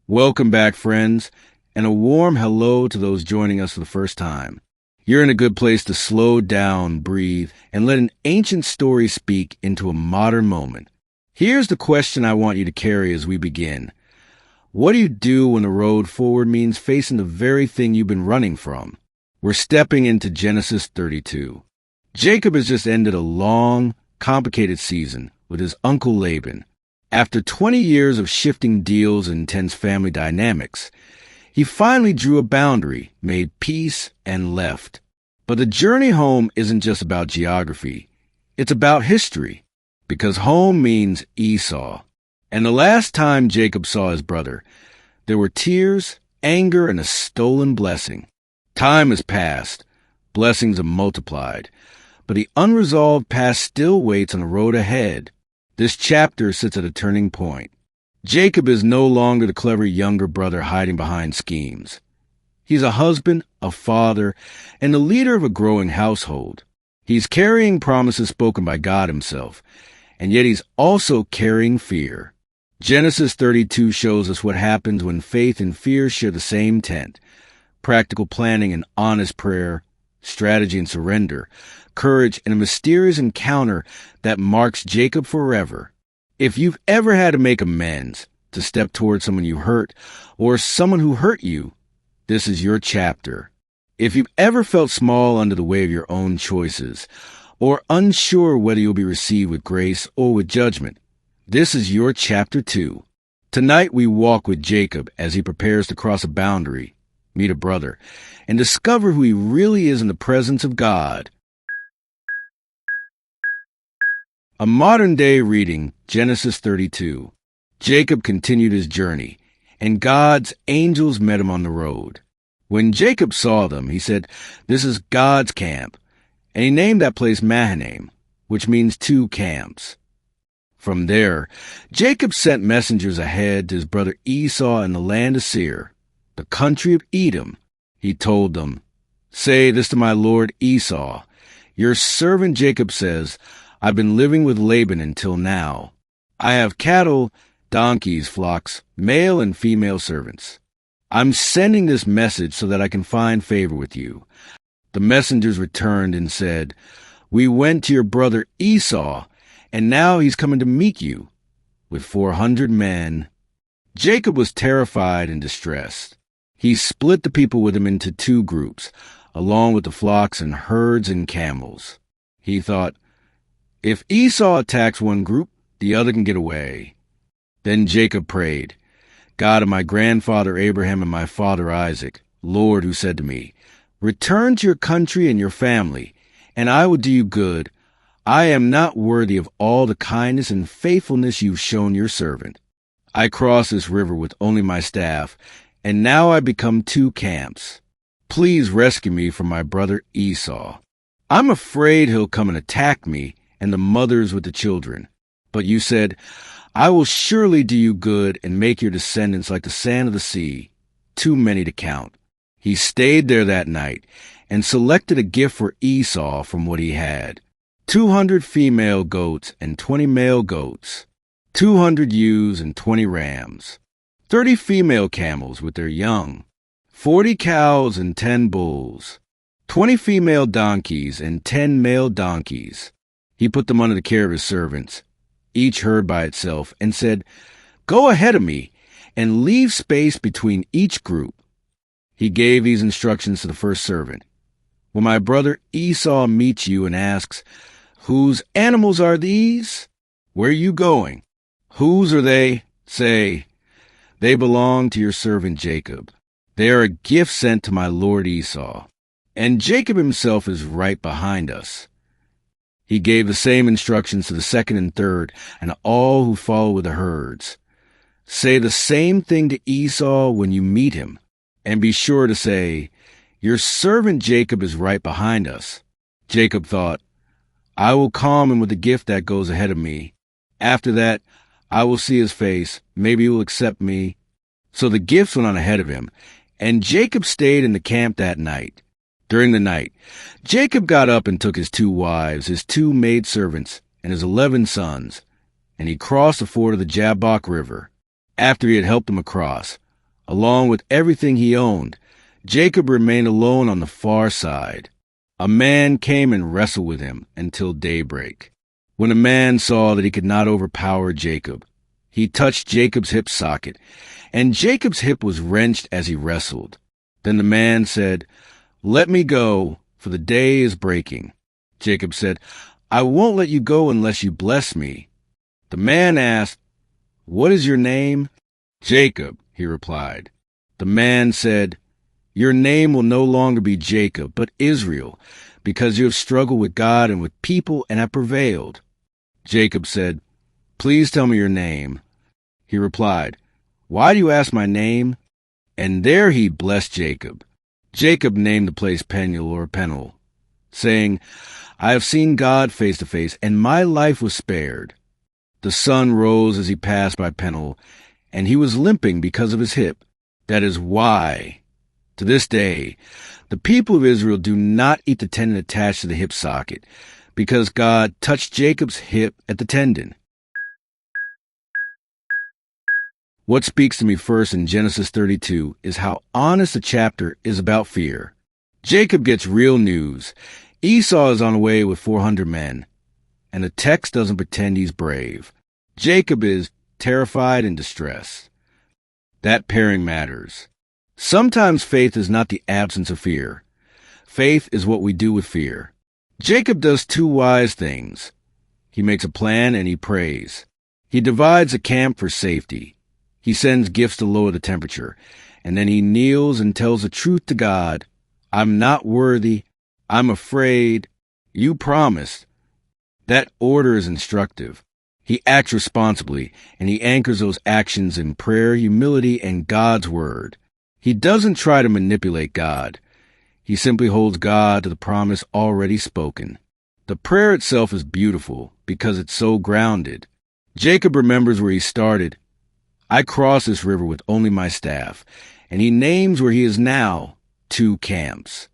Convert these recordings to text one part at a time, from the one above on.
Welcome back, friends, and a warm hello to those joining us for the first time. You're in a good place to slow down, breathe, and let an ancient story speak into a modern moment. Here's the question I want you to carry as we begin. What do you do when the road forward means facing the very thing you've been running from? We're stepping into Genesis 32. Jacob has just ended a long, complicated season with his uncle Laban. After 20 years of shifting deals and intense family dynamics, he finally drew a boundary, made peace, and left. But the journey home isn't just about geography. It's about history, because home means Esau. And the last time Jacob saw his brother, there were tears, anger, and a stolen blessing. Time has passed. Blessings have multiplied. But the unresolved past still waits on the road ahead. This chapter sits at a turning point. Jacob is no longer the clever younger brother hiding behind schemes. He's a husband, a father, and the leader of a growing household. He's carrying promises spoken by God himself, and yet he's also carrying fear. Genesis 32 shows us what happens when faith and fear share the same tent. Practical planning and honest prayer, strategy and surrender, courage, and a mysterious encounter that marks Jacob forever. If you've ever had to make amends, to step toward someone you hurt, or someone who hurt you, this is your chapter. If you've ever felt small under the weight of your own choices, or unsure whether you'll be received with grace or with judgment, this is your chapter too. Tonight we walk with Jacob as he prepares to cross a boundary, meet a brother, and discover who he really is in the presence of God. A modern-day reading, Genesis 32. Jacob continued his journey, and God's angels met him on the road. When Jacob saw them, he said, "This is God's camp," and he named that place Mahanaim, which means 2 camps. From there, Jacob sent messengers ahead to his brother Esau in the land of Seir, the country of Edom. He told them, "Say this to my lord Esau, your servant Jacob says, I've been living with Laban until now. I have cattle, donkeys, flocks, male and female servants. I'm sending this message so that I can find favor with you." The messengers returned and said, "We went to your brother Esau, and now he's coming to meet you with 400 men. Jacob was terrified and distressed. He split the people with him into 2 groups, along with the flocks and herds and camels. He thought, if Esau attacks one group, the other can get away. Then Jacob prayed, "God of my grandfather Abraham and my father Isaac, Lord, who said to me, 'Return to your country and your family, and I will do you good. I am not worthy of all the kindness and faithfulness you've shown your servant. I crossed this river with only my staff, and now I become 2 camps. Please rescue me from my brother Esau. I'm afraid he'll come and attack me and the mothers with the children. But you said, I will surely do you good and make your descendants like the sand of the sea, too many to count." He stayed there that night and selected a gift for Esau from what he had: 200 female goats and 20 male goats, 200 ewes and 20 rams, 30 female camels with their young, 40 cows and 10 bulls, 20 female donkeys and 10 male donkeys. He put them under the care of his servants, each herd by itself, and said, "Go ahead of me and leave space between each group." He gave these instructions to the first servant. "When my brother Esau meets you and asks, 'Whose animals are these? Where are you going? Whose are they?' say, 'They belong to your servant Jacob. They are a gift sent to my lord Esau. And Jacob himself is right behind us.'" He gave the same instructions to the second and third and all who follow with the herds. "Say the same thing to Esau when you meet him, and be sure to say, 'Your servant Jacob is right behind us.'" Jacob thought, "I will calm him with the gift that goes ahead of me. After that, I will see his face. Maybe he will accept me." So the gifts went on ahead of him, and Jacob stayed in the camp that night. During the night, Jacob got up and took his 2 wives, his 2 maidservants, and his 11 sons, and he crossed the ford of the Jabbok River. After he had helped them across, along with everything he owned. Jacob remained alone on the far side. A man came and wrestled with him until daybreak. When a man saw that he could not overpower Jacob, he touched Jacob's hip socket, and Jacob's hip was wrenched as he wrestled. Then the man said, "Let me go, for the day is breaking." Jacob said, "I won't let you go unless you bless me." The man asked, "What is your name?" "Jacob," he replied. The man said, "Your name will no longer be Jacob, but Israel, because you have struggled with God and with people and have prevailed." Jacob said, "Please tell me your name." He replied, "Why do you ask my name?" And there he blessed Jacob. Jacob named the place Peniel or Peniel, saying, "I have seen God face to face, and my life was spared." The sun rose as he passed by Peniel, and he was limping because of his hip. That is why, to this day, the people of Israel do not eat the tendon attached to the hip socket, because God touched Jacob's hip at the tendon. What speaks to me first in Genesis 32 is how honest the chapter is about fear. Jacob gets real news. Esau is on the way with 400 men, and the text doesn't pretend he's brave. Jacob is terrified and distressed. That pairing matters. Sometimes faith is not the absence of fear. Faith is what we do with fear. Jacob does two wise things. He makes a plan and he prays. He divides a camp for safety. He sends gifts to lower the temperature, and then he kneels and tells the truth to God. "I'm not worthy. I'm afraid. You promised." That order is instructive. He acts responsibly, and he anchors those actions in prayer, humility, and God's word. He doesn't try to manipulate God. He simply holds God to the promise already spoken. The prayer itself is beautiful because it's so grounded. Jacob remembers where he started. "I crossed this river with only my staff," and he names where he is now, 2 camps.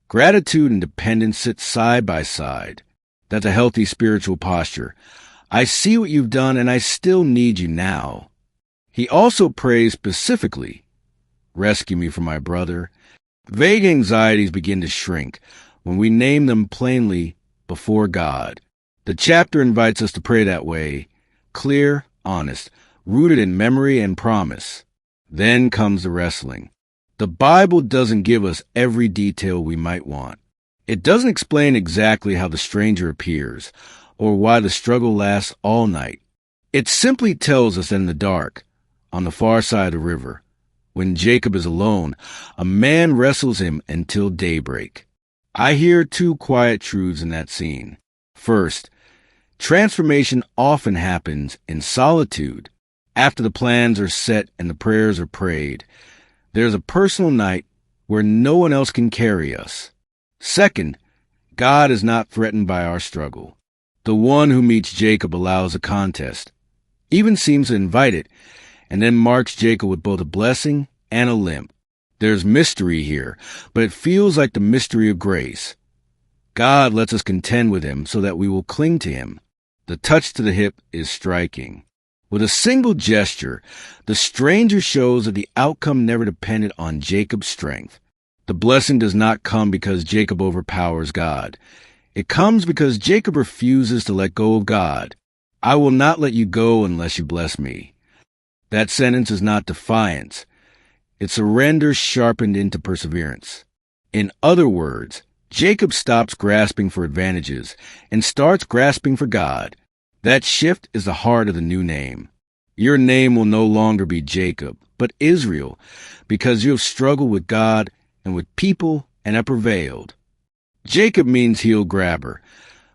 Gratitude and dependence sit side by side. That's a healthy spiritual posture. I see what you've done, and I still need you now. He also prays specifically, "Rescue me from my brother." Vague anxieties begin to shrink when we name them plainly before God. The chapter invites us to pray that way, clear, honest, rooted in memory and promise. Then comes the wrestling. The Bible doesn't give us every detail we might want. It doesn't explain exactly how the stranger appears or why the struggle lasts all night. It simply tells us that in the dark, on the far side of the river, when Jacob is alone, a man wrestles him until daybreak. I hear 2 quiet truths in that scene. First, transformation often happens in solitude. After the plans are set and the prayers are prayed, there's a personal night where no one else can carry us. Second, God is not threatened by our struggle. The one who meets Jacob allows a contest, even seems to invite it, and then marks Jacob with both a blessing and a limp. There's mystery here, but it feels like the mystery of grace. God lets us contend with him so that we will cling to him. The touch to the hip is striking. With a single gesture, the stranger shows that the outcome never depended on Jacob's strength. The blessing does not come because Jacob overpowers God. It comes because Jacob refuses to let go of God. "I will not let you go unless you bless me." That sentence is not defiance. It's surrender sharpened into perseverance. In other words, Jacob stops grasping for advantages and starts grasping for God. That shift is the heart of the new name. Your name will no longer be Jacob, but Israel, because you have struggled with God and with people and have prevailed. Jacob means heel grabber,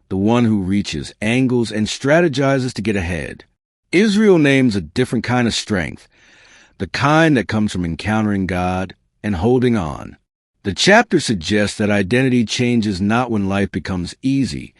the one who reaches, angles, and strategizes to get ahead. Israel names a different kind of strength, the kind that comes from encountering God and holding on. The chapter suggests that identity changes not when life becomes easy,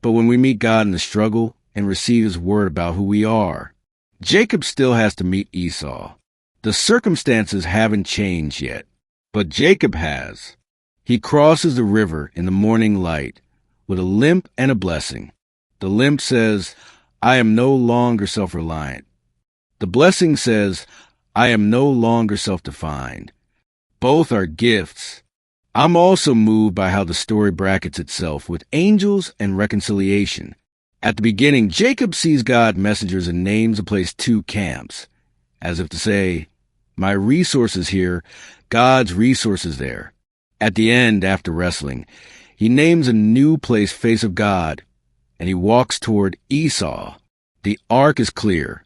but when we meet God in the struggle and receive his word about who we are. Jacob still has to meet Esau. The circumstances haven't changed yet, but Jacob has. He crosses the river in the morning light with a limp and a blessing. The limp says, "I am no longer self-reliant." The blessing says, I am no longer self-defined. Both are gifts. I'm also moved by how the story brackets itself with angels and reconciliation. At the beginning, Jacob sees God messengers and names a place 2 camps, as if to say, my resources here, God's resources there. At the end, after wrestling, he names a new place face of God, and he walks toward Esau. The arc is clear.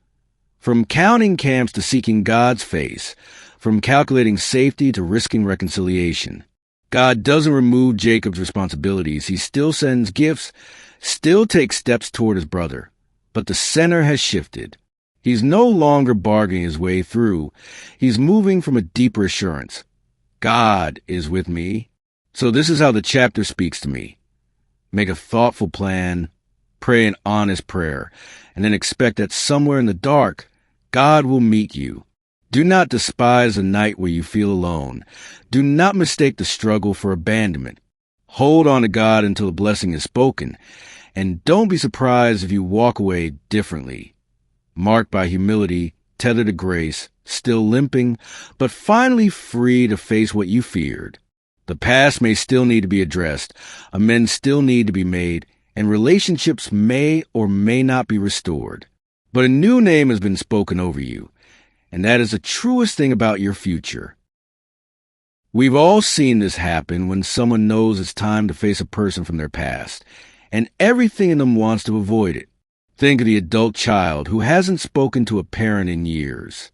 From counting camps to seeking God's face, from calculating safety to risking reconciliation. God doesn't remove Jacob's responsibilities. He still sends gifts, still takes steps toward his brother. But the center has shifted. He's no longer bargaining his way through. He's moving from a deeper assurance. God is with me. So this is how the chapter speaks to me. Make a thoughtful plan, pray an honest prayer, and then expect that somewhere in the dark, God will meet you. Do not despise the night where you feel alone. Do not mistake the struggle for abandonment. Hold on to God until a blessing is spoken, and don't be surprised if you walk away differently. Marked by humility, tethered to grace, still limping, but finally free to face what you feared. The past may still need to be addressed, amends still need to be made, and relationships may or may not be restored. But a new name has been spoken over you, and that is the truest thing about your future. We've all seen this happen when someone knows it's time to face a person from their past, and everything in them wants to avoid it. Think of the adult child who hasn't spoken to a parent in years.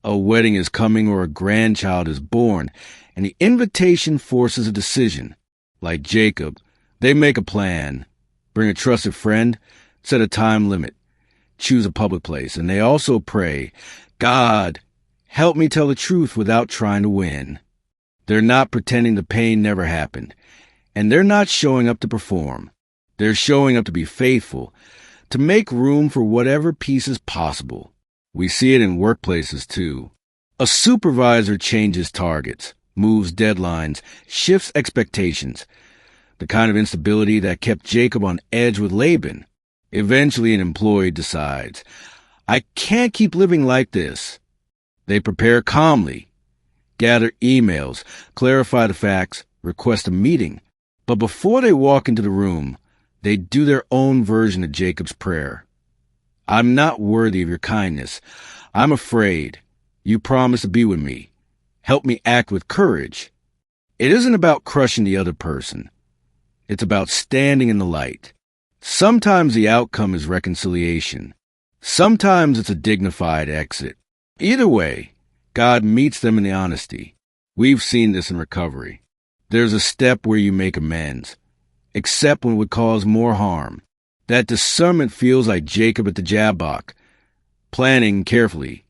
A wedding is coming or a grandchild is born, and the invitation forces a decision. Like Jacob, they make a plan, bring a trusted friend, set a time limit, choose a public place, and they also pray, God, help me tell the truth without trying to win. They're not pretending the pain never happened, and they're not showing up to perform. They're showing up to be faithful, to make room for whatever peace is possible. We see it in workplaces, too. A supervisor changes targets, moves deadlines, shifts expectations. The kind of instability that kept Jacob on edge with Laban. Eventually, an employee decides, I can't keep living like this. They prepare calmly, gather emails, clarify the facts, request a meeting. But before they walk into the room, they do their own version of Jacob's prayer. I'm not worthy of your kindness. I'm afraid. You promised to be with me. Help me act with courage. It isn't about crushing the other person. It's about standing in the light. Sometimes the outcome is reconciliation. Sometimes it's a dignified exit. Either way, God meets them in the honesty. We've seen this in recovery. There's a step where you make amends, except when it would cause more harm. That discernment feels like Jacob at the Jabbok, planning carefully,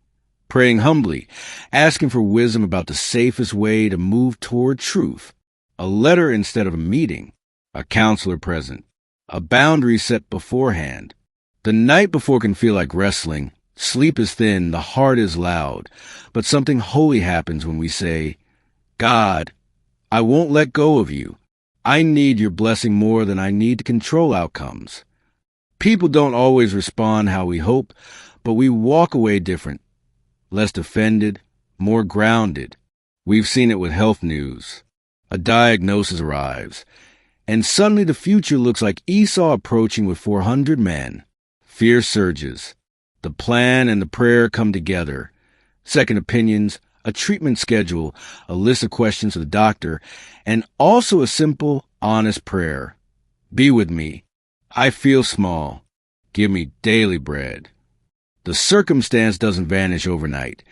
praying humbly, asking for wisdom about the safest way to move toward truth. A letter instead of a meeting, a counselor present, a boundary set beforehand. The night before can feel like wrestling. Sleep is thin, the heart is loud, but something holy happens when we say, God, I won't let go of you. I need your blessing more than I need to control outcomes. People don't always respond how we hope, but we walk away different, less offended, more grounded. We've seen it with health news. A diagnosis arrives, and suddenly the future looks like Esau approaching with 400 men. Fear surges. The plan and the prayer come together. Second opinions, a treatment schedule, a list of questions to the doctor, and also a simple, honest prayer. Be with me. I feel small. Give me daily bread. The circumstance doesn't vanish overnight,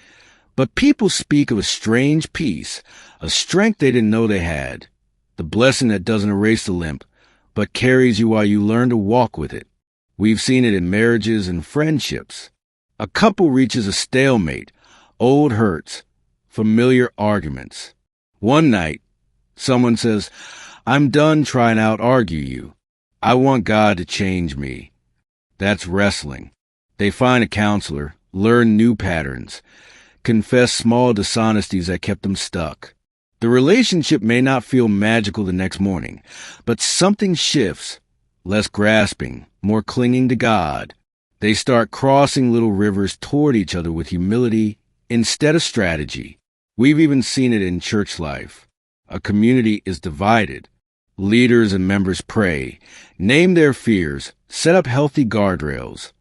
but people speak of a strange peace, a strength they didn't know they had, the blessing that doesn't erase the limp, but carries you while you learn to walk with it. We've seen it in marriages and friendships. A couple reaches a stalemate, old hurts, familiar arguments. One night, someone says, I'm done trying to out-argue you. I want God to change me. That's wrestling. They find a counselor, learn new patterns, confess small dishonesties that kept them stuck. The relationship may not feel magical the next morning, but something shifts, less grasping, more clinging to God. They start crossing little rivers toward each other with humility instead of strategy. We've even seen it in church life. A community is divided. Leaders and members pray, name their fears, set up healthy guardrails,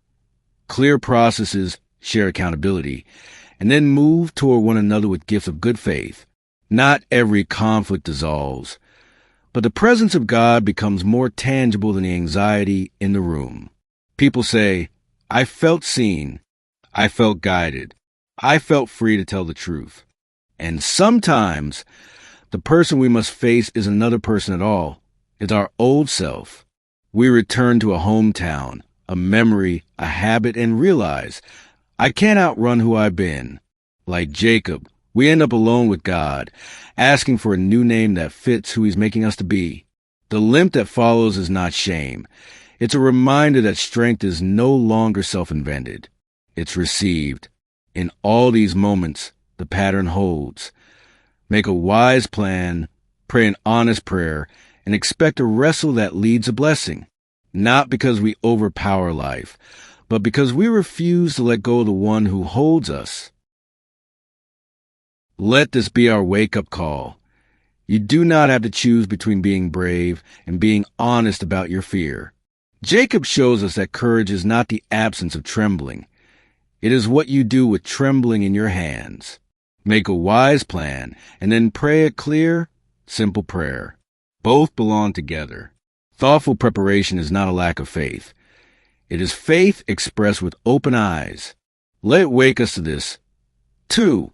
clear processes, share accountability, and then move toward one another with gifts of good faith. Not every conflict dissolves, but the presence of God becomes more tangible than the anxiety in the room. People say, I felt seen, I felt guided, I felt free to tell the truth. And sometimes the person we must face is another person at all. It's our old self. We return to a hometown, a memory, a habit, and realize, I can't outrun who I've been. Like Jacob, we end up alone with God, asking for a new name that fits who he's making us to be. The limp that follows is not shame. It's a reminder that strength is no longer self-invented. It's received. In all these moments, the pattern holds. Make a wise plan, pray an honest prayer, and expect a wrestle that leads a blessing. Not because we overpower life, but because we refuse to let go of the one who holds us. Let this be our wake-up call. You do not have to choose between being brave and being honest about your fear. Jacob shows us that courage is not the absence of trembling. It is what you do with trembling in your hands. Make a wise plan, and then pray a clear, simple prayer. Both belong together. Thoughtful preparation is not a lack of faith. It is faith expressed with open eyes. Let it wake us to this. 2.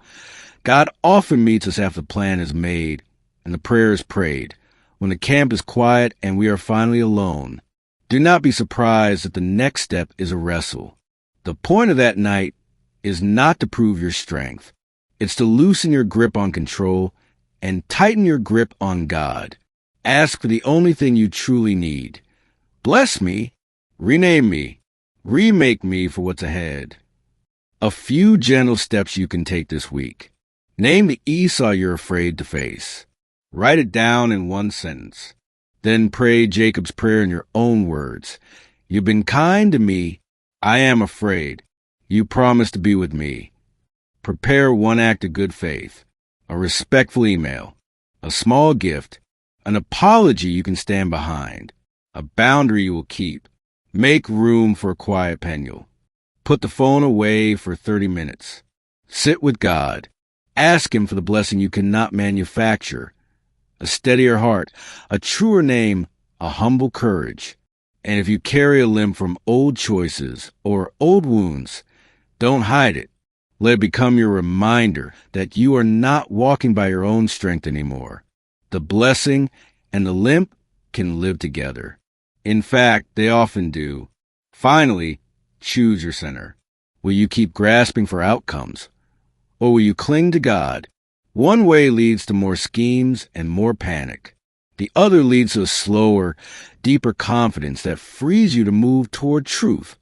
God often meets us after the plan is made and the prayer is prayed, when the camp is quiet and we are finally alone. Do not be surprised that the next step is a wrestle. The point of that night is not to prove your strength. It's to loosen your grip on control and tighten your grip on God. Ask for the only thing you truly need. Bless me, rename me, remake me for what's ahead. A few gentle steps you can take this week. Name the Esau you're afraid to face. Write it down in one sentence. Then pray Jacob's prayer in your own words. You've been kind to me. I am afraid. You promised to be with me. Prepare one act of good faith, a respectful email, a small gift, an apology you can stand behind, a boundary you will keep. Make room for a quiet penule. Put the phone away for 30 minutes. Sit with God. Ask him for the blessing you cannot manufacture. A steadier heart, a truer name, a humble courage. And if you carry a limp from old choices or old wounds, don't hide it. Let it become your reminder that you are not walking by your own strength anymore. The blessing and the limp can live together. In fact, they often do. Finally, choose your center. Will you keep grasping for outcomes? Or will you cling to God? One way leads to more schemes and more panic. The other leads to a slower, deeper confidence that frees you to move toward truth,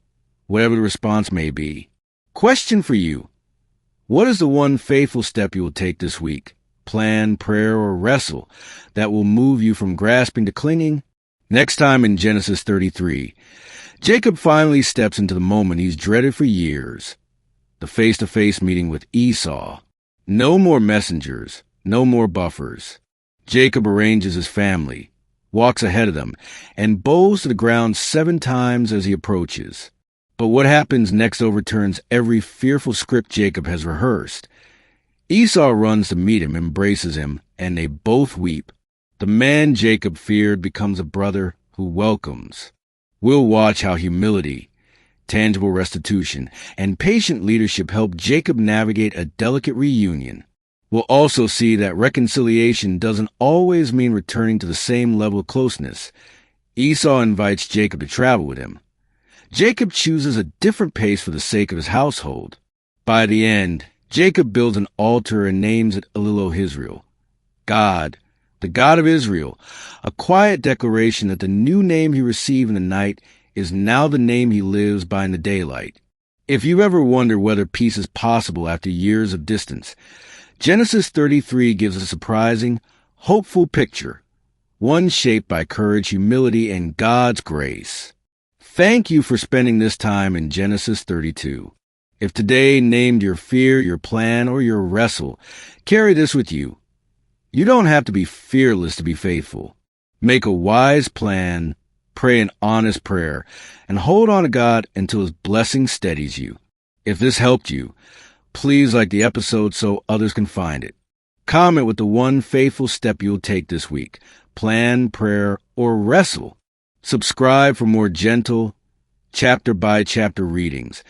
whatever the response may be. Question for you. What is the one faithful step you will take this week? Plan, prayer, or wrestle that will move you from grasping to clinging? Next time in Genesis 33, Jacob finally steps into the moment he's dreaded for years. The face-to-face meeting with Esau. No more messengers, no more buffers. Jacob arranges his family, walks ahead of them, and bows to the ground 7 times as he approaches. But what happens next overturns every fearful script Jacob has rehearsed. Esau runs to meet him, embraces him, and they both weep. The man Jacob feared becomes a brother who welcomes. We'll watch how humility, tangible restitution, and patient leadership help Jacob navigate a delicate reunion. We'll also see that reconciliation doesn't always mean returning to the same level of closeness. Esau invites Jacob to travel with him. Jacob chooses a different pace for the sake of his household. By the end, Jacob builds an altar and names it Israel. God, the God of Israel, a quiet declaration that the new name he received in the night is now the name he lives by in the daylight. If you ever wonder whether peace is possible after years of distance, Genesis 33 gives a surprising, hopeful picture, one shaped by courage, humility, and God's grace. Thank you for spending this time in Genesis 32. If today named your fear, your plan, or your wrestle, carry this with you. You don't have to be fearless to be faithful. Make a wise plan, pray an honest prayer, and hold on to God until His blessing steadies you. If this helped you, please like the episode so others can find it. Comment with the one faithful step you'll take this week. Plan, prayer, or wrestle. Subscribe for more gentle, chapter-by-chapter readings.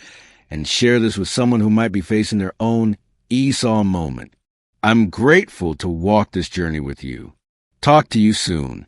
And share this with someone who might be facing their own Esau moment. I'm grateful to walk this journey with you. Talk to you soon.